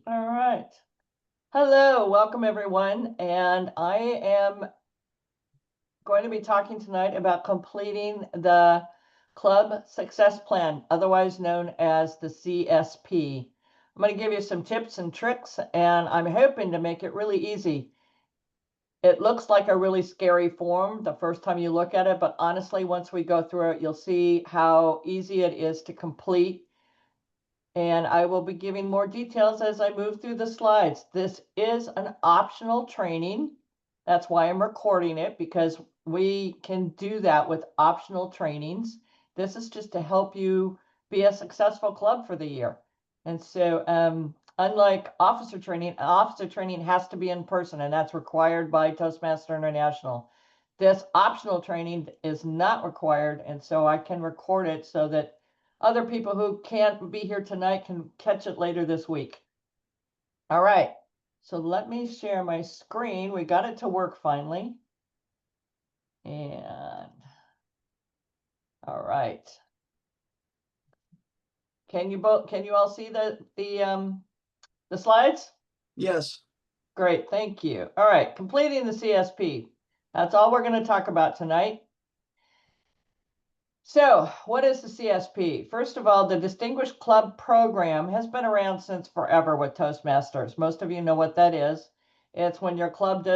All right. Hello, welcome everyone. And I am going to be talking tonight about completing the Club Success Plan, otherwise known as the CSP. I'm going to give you some tips and tricks, and I'm hoping to make it really easy. It looks like a really scary form the first time you look at it, but honestly, once we go through it, you'll see how easy it is to complete. And I will be giving more details as I move through the slides. This is an optional training. That's why I'm recording it, because we can do that with optional trainings. This is just to help you be a successful club for the year. And so unlike officer training has to be in person, and that's required by Toastmaster International. This optional training is not required, and so I can record it so that other people who can't be here tonight can catch it later this week. All right, so let me share my screen. We got it to work finally. And all right. Can you all see the slides? Yes. Great, thank you. All right, completing the CSP. That's all we're going to talk about tonight. So, what is the CSP? First of all, the Distinguished Club Program has been around since forever with Toastmasters. Most of you know what that is. It's when your club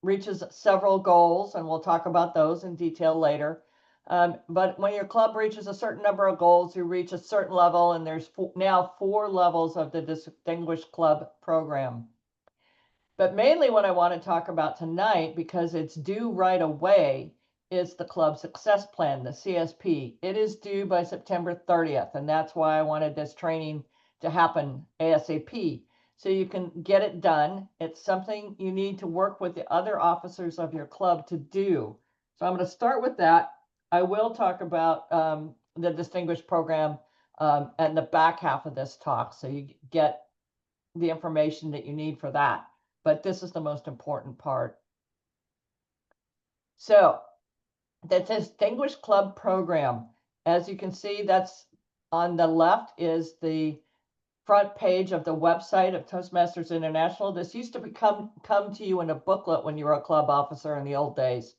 reaches several goals, and we'll talk about those in detail later. But when your club reaches a certain number of goals, you reach a certain level, and there's now 4 levels of the Distinguished Club Program. But mainly what I want to talk about tonight, because it's due right away, is the Club Success Plan, the CSP. It is due by September 30th, and that's why I wanted this training to happen ASAP, so you can get it done. It's something you need to work with the other officers of your club to do. So I'm going to start with that. I will talk about the Distinguished Program in the back half of this talk, so you get the information that you need for that. But this is the most important part. So the Distinguished Club Program, as you can see, that's on the left is the front page of the website of Toastmasters International. This used to come to you in a booklet when you were a club officer in the old days.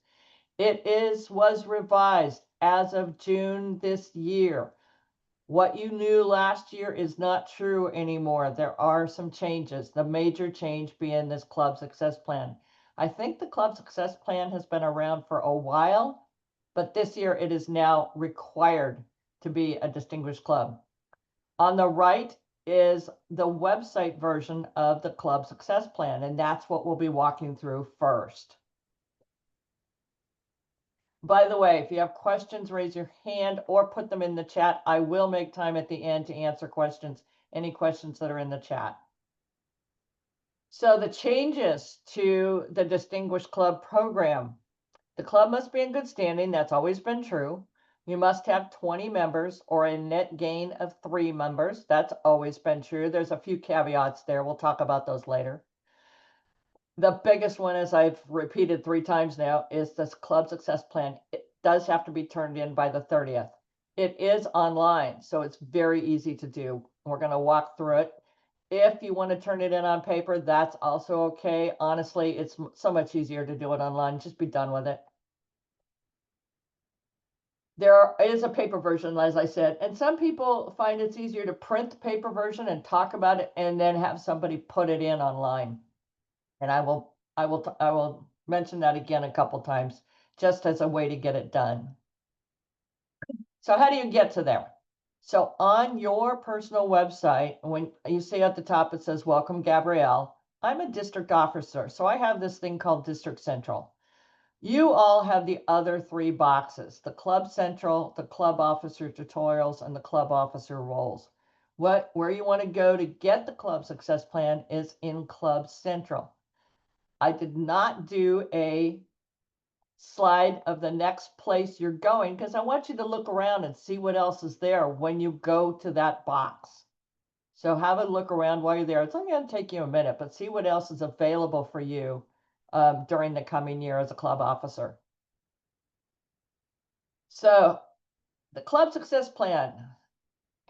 It was revised as of June this year. What you knew last year is not true anymore. There are some changes, the major change being this Club Success Plan. I think the Club Success Plan has been around for a while, but this year it is now required to be a distinguished club. On the right is the website version of the Club Success Plan, and that's what we'll be walking through first. By the way, if you have questions, raise your hand or put them in the chat. I will make time at the end to answer questions, any questions that are in the chat. So the changes to the Distinguished Club Program. The club must be in good standing. That's always been true. You must have 20 members or a net gain of 3 members. That's always been true. There's a few caveats there. We'll talk about those later. The biggest one, as I've repeated 3 times now, is this Club Success Plan. It does have to be turned in by the 30th. It is online, so it's very easy to do. We're going to walk through it. If you want to turn it in on paper, that's also okay. Honestly, it's so much easier to do it online. Just be done with it. There is a paper version, as I said, and some people find it's easier to print the paper version and talk about it and then have somebody put it in online. And I will mention that again a couple times, just as a way to get it done. So how do you get to there? So on your personal website, when you see at the top, it says, welcome, Gabrielle. I'm a district officer, so I have this thing called District Central. You all have the other 3 boxes, the Club Central, the Club Officer Tutorials, and the Club Officer Roles. Where you want to go to get the Club Success Plan is in Club Central. I did not do a slide of the next place you're going because I want you to look around and see what else is there when you go to that box. So have a look around while you're there. It's only going to take you a minute, but see what else is available for you during the coming year as a club officer. So the Club Success Plan.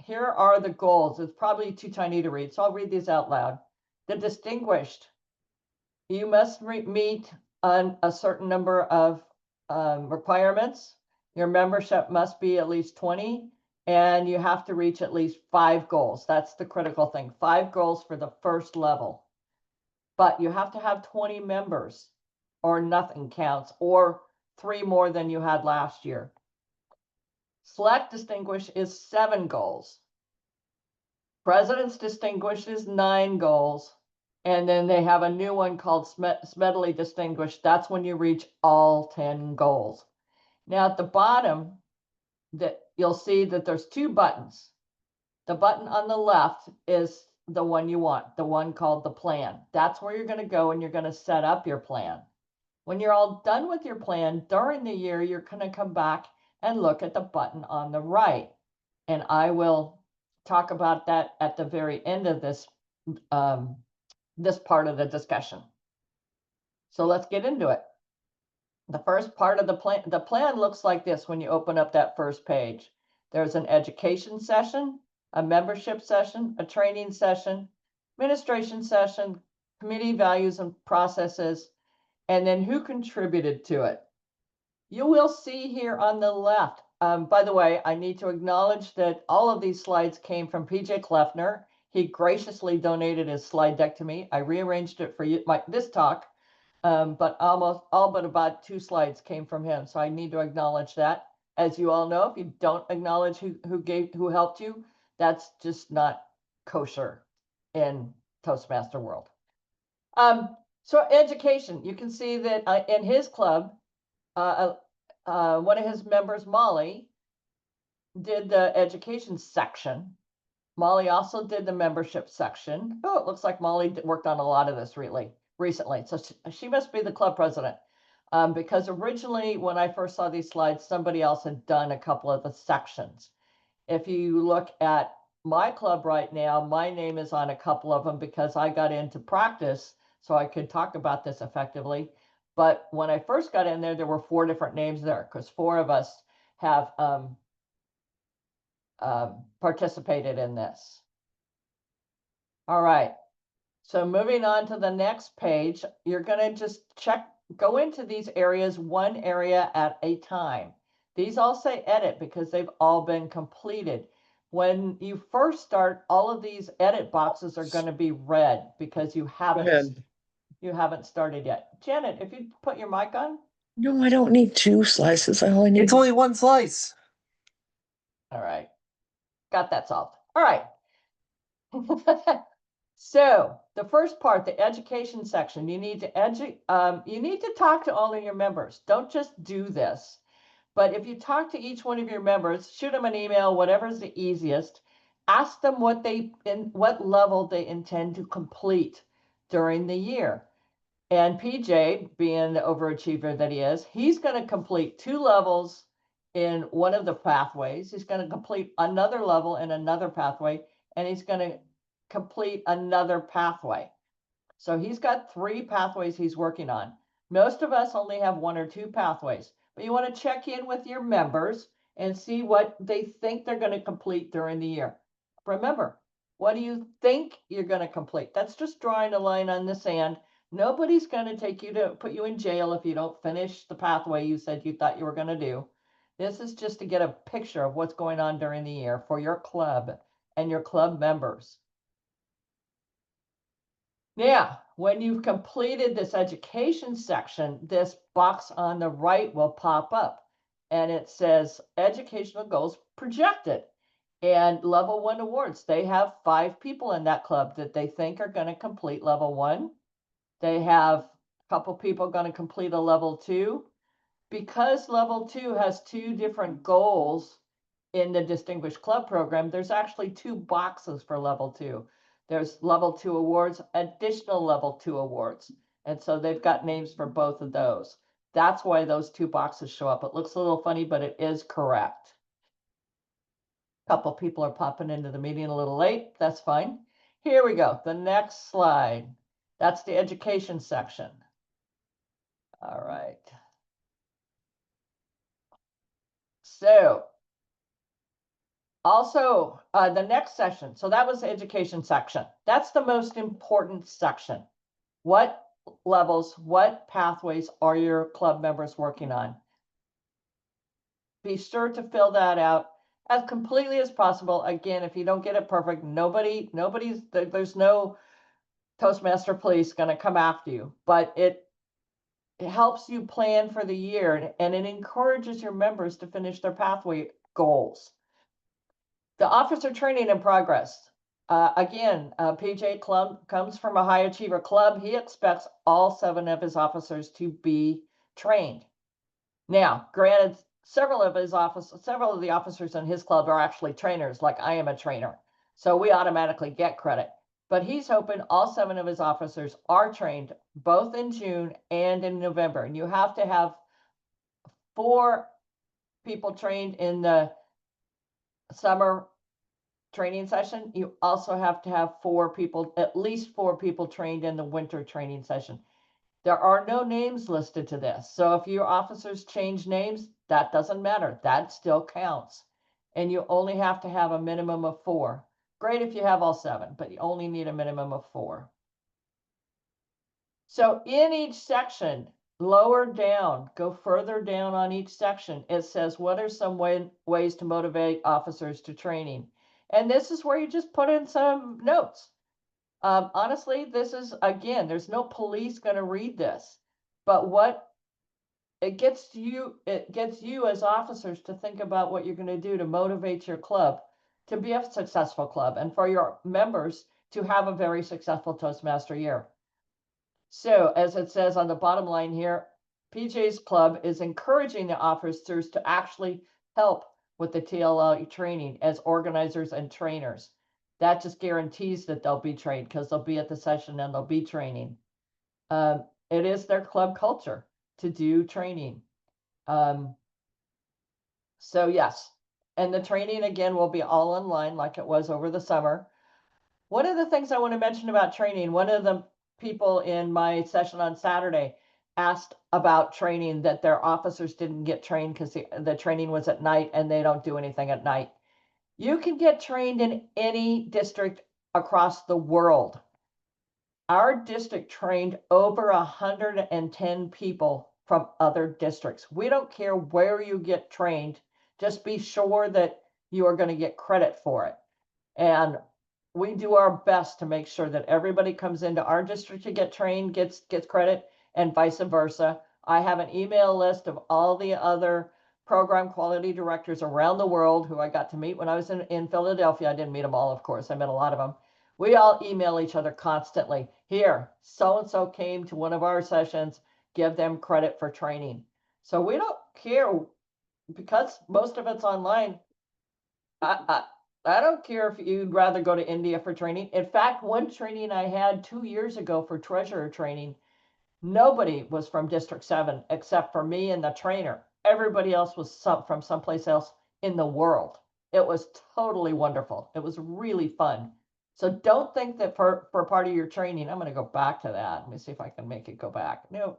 Here are the goals. It's probably too tiny to read, so I'll read these out loud. The distinguished, you must meet on a certain number of requirements. Your membership must be at least 20, and you have to reach at least 5 goals. That's the critical thing. 5 goals for the first level. But you have to have 20 members or nothing counts, or 3 more than you had last year. Select Distinguished is 7 goals. President's Distinguished is 9 goals. And then they have a new one called Smedley Distinguished. That's when you reach all 10 goals. Now at the bottom, that you'll see that there's 2 buttons. The button on the left is the one you want, the one called the plan. That's where you're going to go and you're going to set up your plan. When you're all done with your plan during the year, you're going to come back and look at the button on the right. And I will talk about that at the very end of this part of the discussion. So let's get into it. The first part of the plan looks like this when you open up that first page. There's an education session, a membership session, a training session, administration session, committee values and processes, and then who contributed to it. You will see here on the left. By the way, I need to acknowledge that all of these slides came from PJ Kleffner. He graciously donated his slide deck to me. I rearranged it for you, this talk, but almost all but about 2 slides came from him. So I need to acknowledge that. As you all know, if you don't acknowledge who helped you, that's just not kosher in Toastmaster world. So education, you can see that in his club, one of his members, Molly, did the education section. Molly also did the membership section. Oh, it looks like Molly worked on a lot of this recently. So she must be the club president, because originally when I first saw these slides, somebody else had done a couple of the sections. If you look at my club right now, my name is on a couple of them because I got into practice so I could talk about this effectively. But when I first got in there, there were 4 different names there because 4 of us have participated in this. All right. So moving on to the next page, you're going to just go into these areas, one area at a time. These all say edit because they've all been completed. When you first start, all of these edit boxes are going to be red because you haven't started yet. Janet, if you put your mic on. No, I don't need 2 slices. I only need. It's only 1 slice. All right. Got that solved. All right. So the first part, the education section, you need to talk to all of your members. Don't just do this. But if you talk to each one of your members, shoot them an email, whatever's the easiest. Ask them what level they intend to complete during the year. And PJ, being the overachiever that he is, he's going to complete 2 levels in one of the pathways. He's going to complete another level in another pathway, and he's going to complete another pathway. So he's got 3 pathways he's working on. Most of us only have 1 or 2 pathways, but you want to check in with your members and see what they think they're going to complete during the year. Remember, what do you think you're going to complete? That's just drawing a line on the sand. Nobody's going to put you in jail if you don't finish the pathway you said you thought you were going to do. This is just to get a picture of what's going on during the year for your club and your club members. Now, when you've completed this education section, this box on the right will pop up and it says educational goals projected and level 1 awards. They have 5 people in that club that they think are going to complete level 1. They have a couple people going to complete a level 2. Because level 2 has 2 different goals in the Distinguished Club program, there's actually 2 boxes for level 2. There's level 2 awards, additional level 2 awards. And so they've got names for both of those. That's why those 2 boxes show up. It looks a little funny, but it is correct. A couple people are popping into the meeting a little late. That's fine. Here we go. The next slide. That's the education section. All right. So Also, the next session, so that was the education section. That's the most important section. What levels, what pathways are your club members working on? Be sure to fill that out as completely as possible. Again, if you don't get it perfect, there's no Toastmaster police going to come after you, but it helps you plan for the year and it encourages your members to finish their pathway goals. The officer training in progress. Again, PJ Club comes from a high achiever club. He expects all 7 of his officers to be trained. Now, granted, several of the officers in his club are actually trainers, like I am a trainer. So we automatically get credit. But he's hoping all 7 of his officers are trained both in June and in November. And you have to have 4 people trained in the summer training session. You also have to have at least 4 people trained in the winter training session. There are no names listed to this. So if your officers change names, that doesn't matter. That still counts. And you only have to have a minimum of 4. Great if you have all 7, but you only need a minimum of 4. So in each section, lower down, go further down on each section. It says, what are some ways to motivate officers to training? And this is where you just put in some notes. Honestly, this is, again, there's no police going to read this, but what it gets you as officers to think about what you're going to do to motivate your club to be a successful club and for your members to have a very successful Toastmaster year. So as it says on the bottom line here, PJ's club is encouraging the officers to actually help with the TLI training as organizers and trainers. That just guarantees that they'll be trained because they'll be at the session and they'll be training. It is their club culture to do training. So yes, and the training again will be all online like it was over the summer. One of the things I want to mention about training, one of the people in my session on Saturday asked about training, that their officers didn't get trained because the training was at night and they don't do anything at night. You can get trained in any district across the world. Our district trained over 110 people from other districts. We don't care where you get trained. Just be sure that you are going to get credit for it. And we do our best to make sure that everybody comes into our district to get trained, gets credit, and vice versa. I have an email list of all the other program quality directors around the world who I got to meet when I was in Philadelphia. I didn't meet them all, of course. I met a lot of them. We all email each other constantly. Here, so-and-so came to one of our sessions, give them credit for training. So we don't care, because most of it's online. I don't care if you'd rather go to India for training. In fact, one training I had 2 years ago for treasurer training, nobody was from District 7 except for me and the trainer. Everybody else was from someplace else in the world. It was totally wonderful. It was really fun. So don't think that for part of your training, I'm going to go back to that. Let me see if I can make it go back. No.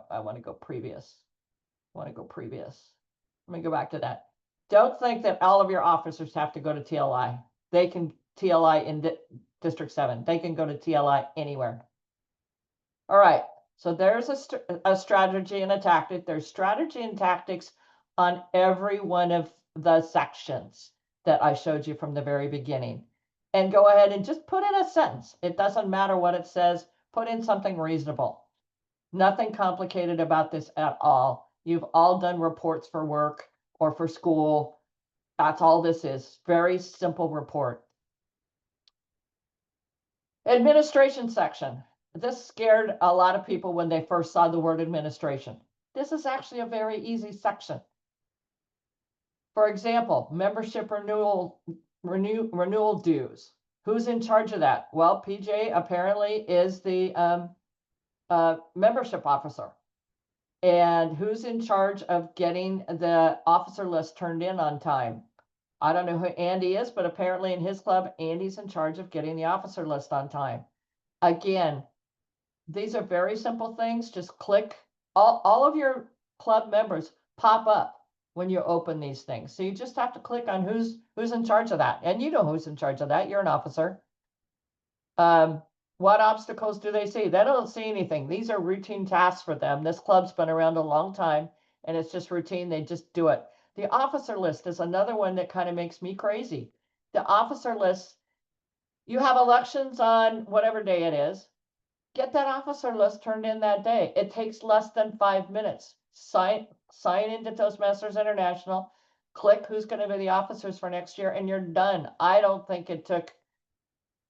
I want to go previous. Let me go back to that. Don't think that all of your officers have to go to TLI. They can TLI in District 7. They can go to TLI anywhere. All right, so there's a strategy and a tactic. There's strategy and tactics on every one of the sections that I showed you from the very beginning. And go ahead and just put in a sentence. It doesn't matter what it says. Put in something reasonable. Nothing complicated about this at all. You've all done reports for work or for school. That's all this is. Very simple report. Administration section. This scared a lot of people when they first saw the word administration. This is actually a very easy section. For example, membership renewal dues. Who's in charge of that? Well, PJ apparently is the membership officer. And who's in charge of getting the officer list turned in on time? I don't know who Andy is, but apparently in his club, Andy's in charge of getting the officer list on time. Again, these are very simple things. Just click. All of your club members pop up when you open these things. So you just have to click on who's in charge of that. And you know who's in charge of that. You're an officer. What obstacles do they see? They don't see anything. These are routine tasks for them. This club's been around a long time and it's just routine. They just do it. The officer list is another one that kind of makes me crazy. The officer list, you have elections on whatever day it is. Get that officer list turned in that day. It takes less than 5 minutes. Sign into Toastmasters International, click who's going to be the officers for next year, and you're done. I don't think it took,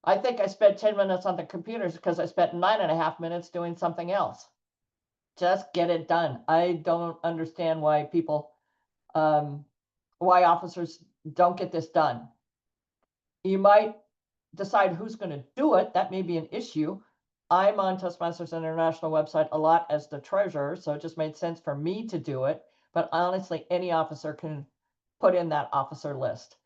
I think I spent 10 minutes on the computers because I spent 9.5 minutes doing something else. Just get it done. I don't understand why people, why officers don't get this done. You might decide who's going to do it. That may be an issue. I'm on Toastmasters International website a lot as the treasurer, so it just made sense for me to do it. But honestly, any officer can put in that officer list.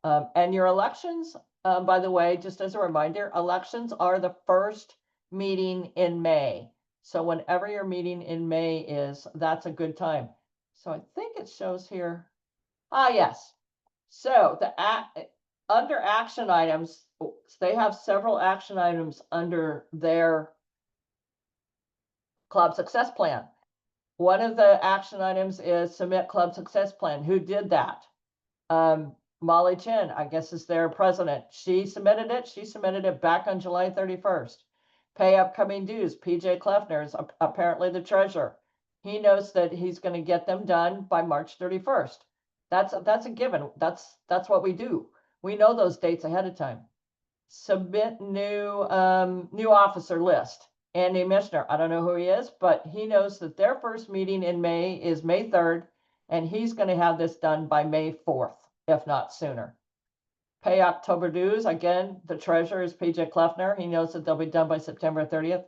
And your elections, by the way, just as a reminder, elections are the first meeting in May. So whenever your meeting in May is, that's a good time. So I think it shows here. Ah, yes. So the under action items, they have several action items under their club success plan. One of the action items is submit club success plan. Who did that? Molly Chin, I guess, is their president. She submitted it. She submitted it back on July 31st. Pay upcoming dues. PJ Kleffner is apparently the treasurer. He knows that he's going to get them done by March 31st. That's a given. That's what we do. We know those dates ahead of time. Submit new officer list. Andy Mishner, I don't know who he is, but he knows that their first meeting in May is May 3rd, and he's going to have this done by May 4th, if not sooner. Pay October dues. Again, the treasurer is PJ Kleffner. He knows that they'll be done by September 30th.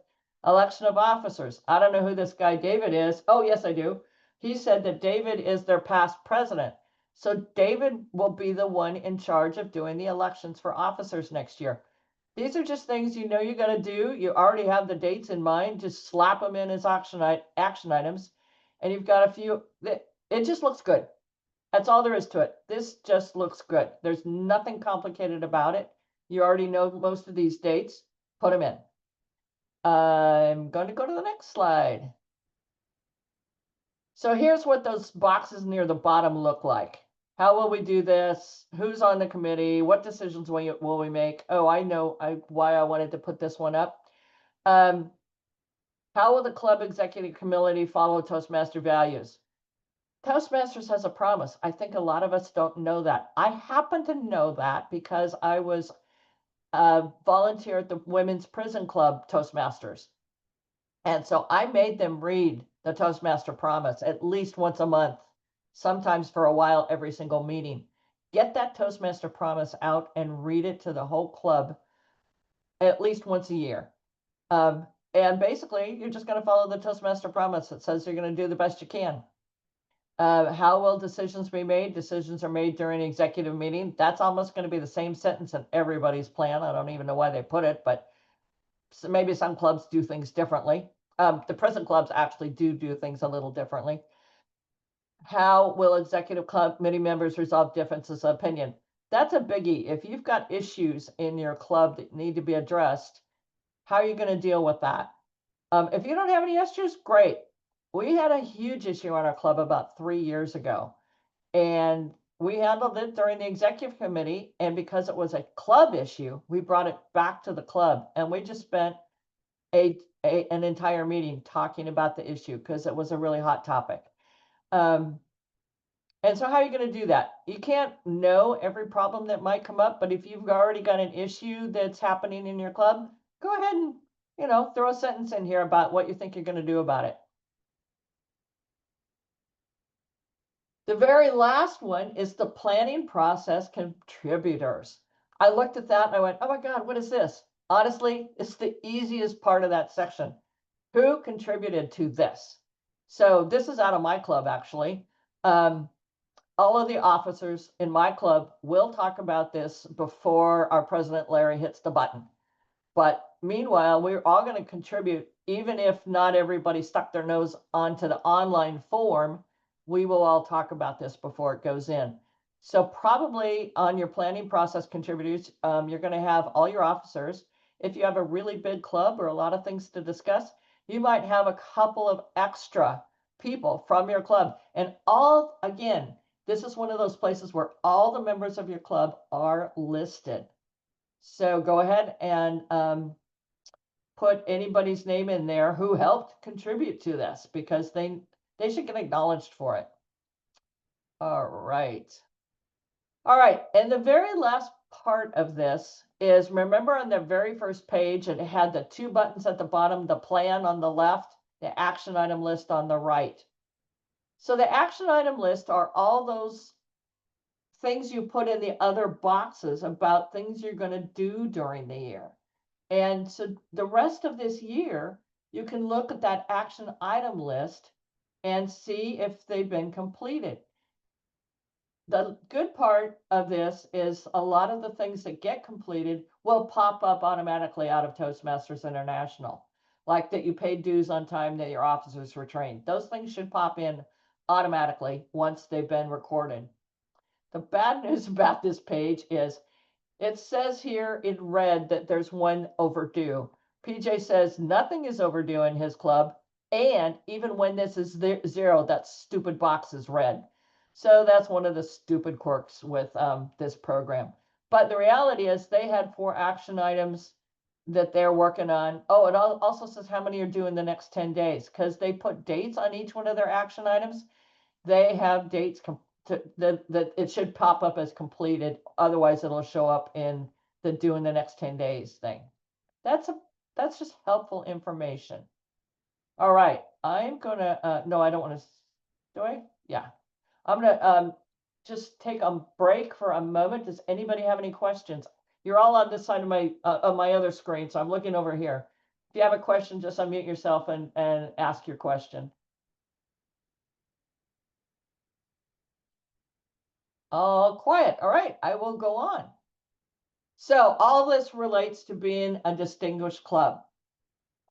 Election of officers. I don't know who this guy David is. Oh, yes, I do. He said that David is their past president. So David will be the one in charge of doing the elections for officers next year. These are just things you know you got to do. You already have the dates in mind. Just slap them in as action items. And you've got a few. It just looks good. That's all there is to it. This just looks good. There's nothing complicated about it. You already know most of these dates. Put them in. I'm going to go to the next slide. So here's what those boxes near the bottom look like. How will we do this? Who's on the committee? What decisions will we make? Oh, I know why I wanted to put this one up. How will the club executive committee follow Toastmaster values? Toastmasters has a promise. I think a lot of us don't know that. I happen to know that because I was a volunteer at the Women's Prison Club Toastmasters. And so I made them read the Toastmaster promise at least once a month, sometimes for a while, every single meeting. Get that Toastmaster promise out and read it to the whole club at least once a year. And basically, you're just going to follow the Toastmaster promise that says you're going to do the best you can. How will decisions be made? Decisions are made during executive meeting. That's almost going to be the same sentence in everybody's plan. I don't even know why they put it, but maybe some clubs do things differently. The present clubs actually do things a little differently. How will executive club committee members resolve differences of opinion? That's a biggie. If you've got issues in your club that need to be addressed, how are you going to deal with that? If you don't have any issues, great. We had a huge issue in our club about 3 years ago, and we handled it during the executive committee. And because it was a club issue, we brought it back to the club, and we just spent an entire meeting talking about the issue because it was a really hot topic. And so how are you going to do that? You can't know every problem that might come up, but if you've already got an issue that's happening in your club, go ahead and, throw a sentence in here about what you think you're going to do about it. The very last one is the planning process contributors. I looked at that and I went, oh my God, what is this? Honestly, it's the easiest part of that section. Who contributed to this? So this is out of my club, actually. All of the officers in my club will talk about this before our president, Larry, hits the button. But meanwhile, we're all going to contribute, even if not everybody stuck their nose onto the online form. we will all talk about this before it goes in. So probably on your planning process contributors, you're going to have all your officers. If you have a really big club or a lot of things to discuss, you might have a couple of extra people from your club. And all, again, this is one of those places where all the members of your club are listed. So go ahead and put anybody's name in there who helped contribute to this, because they should get acknowledged for it. All right. All right. And the very last part of this is, remember on the very first page, it had the two buttons at the bottom, the plan on the left, the action item list on the right. So the action item list are all those things you put in the other boxes about things you're going to do during the year. And so the rest of this year, you can look at that action item list and see if they've been completed. The good part of this is a lot of the things that get completed will pop up automatically out of Toastmasters International, like that you paid dues on time, that your officers were trained. Those things should pop in automatically once they've been recorded. The bad news about this page is it says here in red that there's one overdue. PJ says nothing is overdue in his club, and even when this is zero, that stupid box is red. So that's one of the stupid quirks with this program. But the reality is they had 4 action items that they're working on. Oh, it also says how many are due in the next 10 days, because they put dates on each one of their action items. They have dates that it should pop up as completed. Otherwise, it'll show up in the due in the next 10 days thing. That's just helpful information. All right, I'm gonna no, I don't want to. Do I? Yeah, I'm gonna just take a break for a moment. Does anybody have any questions? You're all on this side of my other screen, so I'm looking over here. If you have a question, just unmute yourself and ask your question. All quiet. All right, I will go on. So all this relates to being a distinguished club.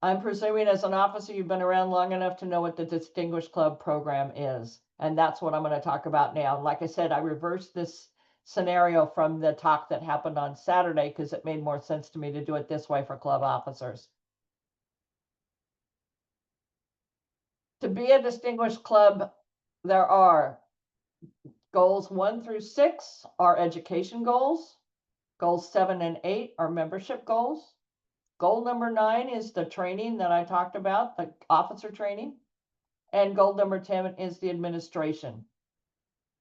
I'm presuming as an officer, you've been around long enough to know what the Distinguished Club program is. And that's what I'm going to talk about now. Like I said, I reversed this scenario from the talk that happened on Saturday because it made more sense to me to do it this way for club officers. To be a distinguished club, there are goals 1 through 6 are education goals. Goals 7 and 8 are membership goals. Goal number 9 is the training that I talked about, the officer training. And goal number 10 is the administration.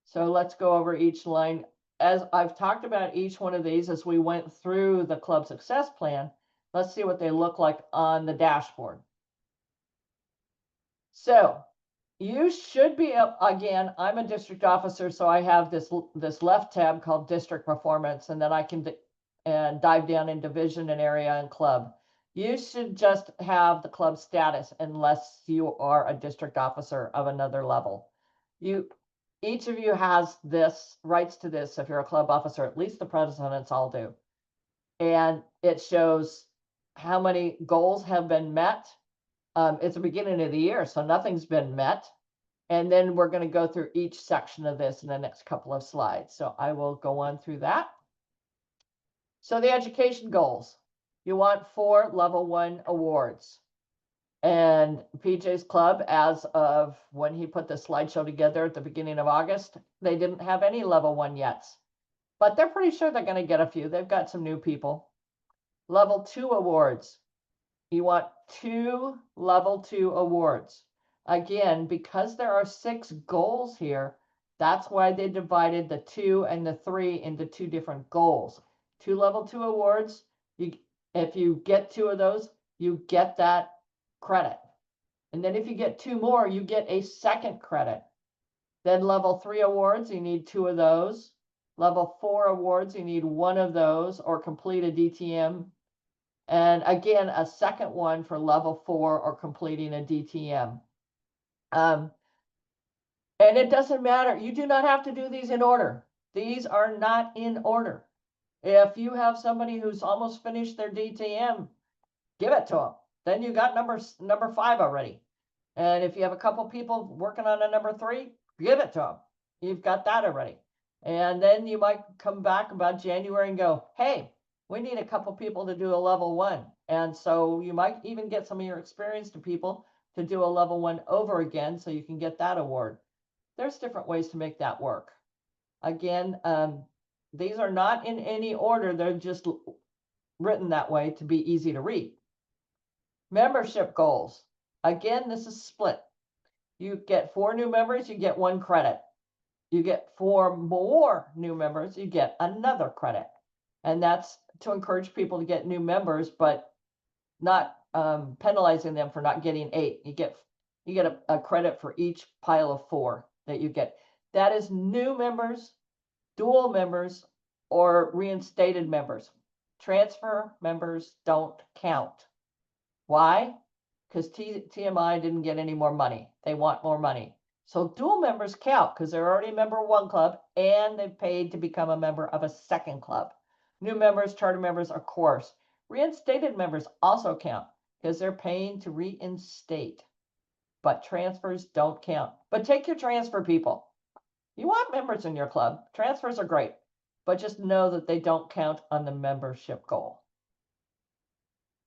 So let's go over each line. As I've talked about each one of these as we went through the club success plan, let's see what they look like on the dashboard. So you should be up again. I'm a district officer, so I have this left tab called district performance, and then I can dive down in division and area and club. You should just have the club status unless you are a district officer of another level. Each of you has this rights to this. If you're a club officer, at least the presidents all do. And it shows how many goals have been met. It's the beginning of the year, so nothing's been met. And then we're going to go through each section of this in the next couple of slides. So I will go on through that. So the education goals, you want 4 level 1 awards. And PJ's club, as of when he put the slideshow together at the beginning of August, they didn't have any level 1 yet. But they're pretty sure they're going to get a few. They've got some new people. Level 2 awards. You want 2 level 2 awards. Again, because there are 6 goals here, that's why they divided the 2 and the 3 into 2 different goals. 2 level 2 awards, if you get 2 of those, you get that credit. And then if you get 2 more, you get a second credit. Then level 3 awards, you need 2 of those. Level 4 awards, you need 1 of those or complete a DTM. And again, a second one for level 4 or completing a DTM. And it doesn't matter. You do not have to do these in order. These are not in order. If you have somebody who's almost finished their DTM, give it to them. Then you got number 5 already. And if you have a couple people working on a number 3, give it to them. You've got that already. And then you might come back about January and go, hey, we need a couple people to do a level 1. And so you might even get some of your experienced people to do a level 1 over again so you can get that award. There's different ways to make that work. Again, these are not in any order. They're just written that way to be easy to read. Membership goals. Again, this is split. You get 4 new members, you get 1 credit. You get 4 more new members, you get another credit. And that's to encourage people to get new members, but not penalizing them for not getting 8. You get a credit for each pile of 4 that you get. That is new members, dual members, or reinstated members. Transfer members don't count. Why? Because TMI didn't get any more money. They want more money. So dual members count because they're already a member of 1 club and they've paid to become a member of a 2nd club. New members, charter members, of course. Reinstated members also count because they're paying to reinstate. But transfers don't count. But take your transfer people. You want members in your club. Transfers are great. But just know that they don't count on the membership goal.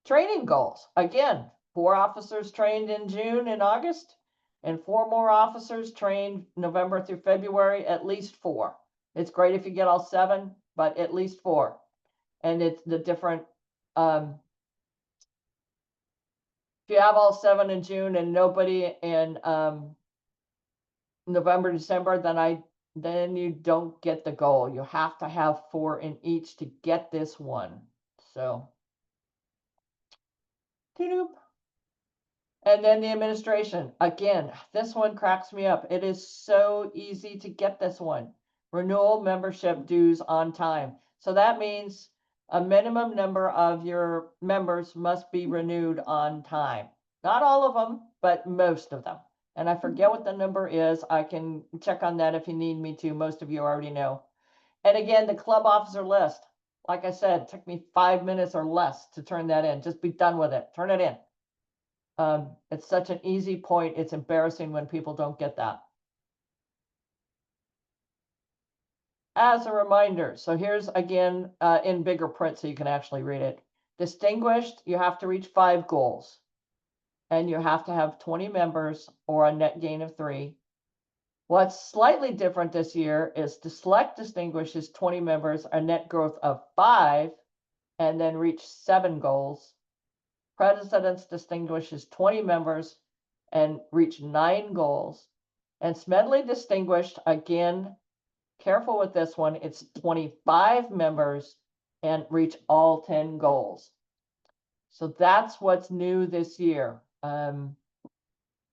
Training goals. Again, 4 officers trained in June and August, and 4 more officers trained November through February, at least 4. It's great if you get all 7, but at least 4. And it's the different, if you have all 7 in June and nobody in November, December, then you don't get the goal. You have to have 4 in each to get this one. So, doop. And then the administration. Again, this one cracks me up. It is so easy to get this one. Renewal membership dues on time. So that means a minimum number of your members must be renewed on time. Not all of them, but most of them. And I forget what the number is. I can check on that if you need me to. Most of you already know. And again, the club officer list. Like I said, it took me 5 minutes or less to turn that in. Just be done with it. Turn it in. It's such an easy point. It's embarrassing when people don't get that. As a reminder, so here's again in bigger print so you can actually read it. Distinguished, you have to reach 5 goals. And you have to have 20 members or a net gain of 3. What's slightly different this year is to select distinguished is 20 members, a net growth of 5, and then reach 7 goals. President's distinguishes 20 members and reach 9 goals. And Smedley distinguished, again, careful with this one, it's 25 members and reach all 10 goals. So that's what's new this year.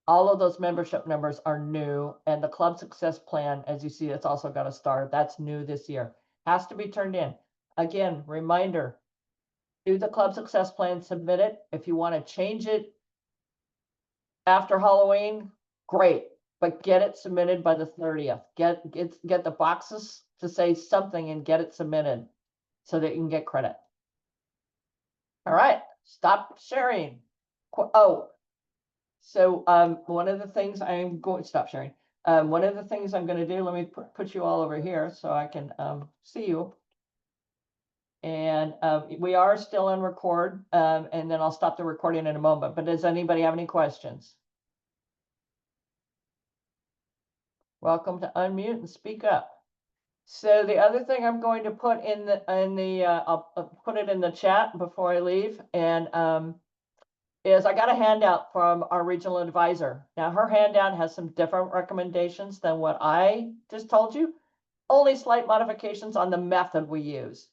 All of those membership numbers are new, and the club success plan, as you see, it's also got a star. That's new this year. Has to be turned in. Again, reminder, do the club success plan, submit it. If you want to change it after Halloween, great, but get it submitted by the 30th. Get the boxes to say something and get it submitted so that you can get credit. All right, stop sharing. Oh, so one of the things I'm going to stop sharing. One of the things I'm going to do, let me put you all over here so I can see you. And we are still on record, and then I'll stop the recording in a moment. But does anybody have any questions? Welcome to unmute and speak up. So the other thing I'm going to put in the I'll put it in the chat before I leave, and is I got a handout from our regional advisor. Now her handout has some different recommendations than what I just told you. Only slight modifications on the method we use.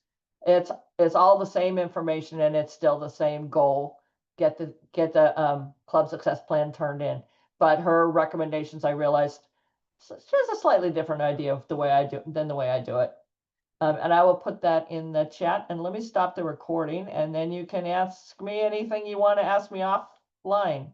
It's all the same information and it's still the same goal. Get the club success plan turned in. But her recommendations, I realized, she has a slightly different idea of the way I do than the way I do it. And I will put that in the chat, and let me stop the recording, and then you can ask me anything you want to ask me offline.